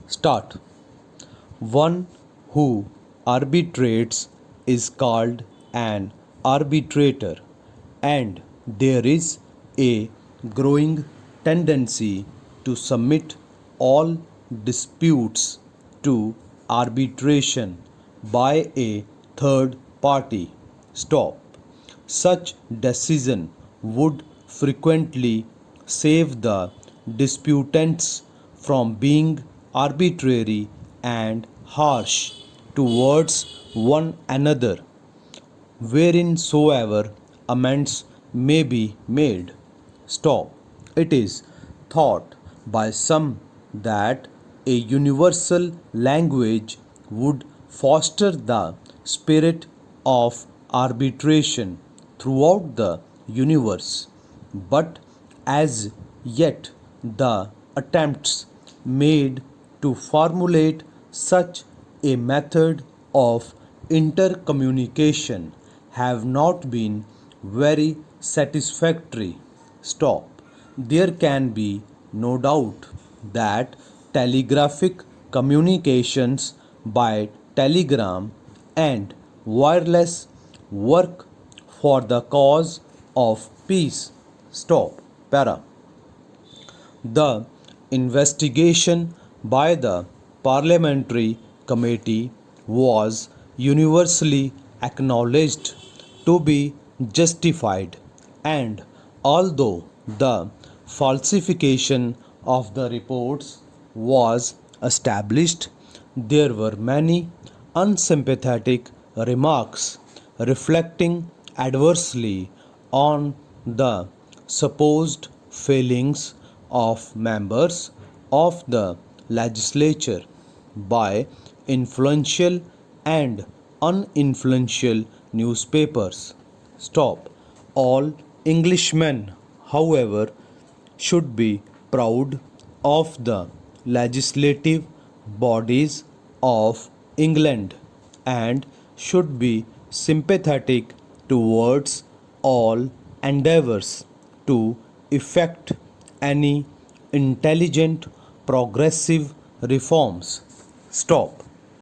Start. One who arbitrates is called an arbitrator, and there is a growing tendency to submit all disputes to arbitration by a third party. Stop. Such decision would frequently save the disputants from being arbitrary and harsh towards one another, whereinsoever amends may be made. Stop. It is thought by some that a universal language would foster the spirit of arbitration throughout the universe, but as yet the attempts made to formulate such a method of intercommunication have not been very satisfactory. Stop. There can be no doubt that telegraphic communications by telegram and wireless work for the cause of peace. Stop. Para. The investigation by the parliamentary committee was universally acknowledged to be justified, and although the falsification of the reports was established, there were many unsympathetic remarks reflecting adversely on the supposed failings of members of the legislature by influential and uninfluential newspapers. Stop. All Englishmen, however, should be proud of the legislative bodies of England and should be sympathetic towards all endeavours to effect any intelligent progressive reforms. Stop.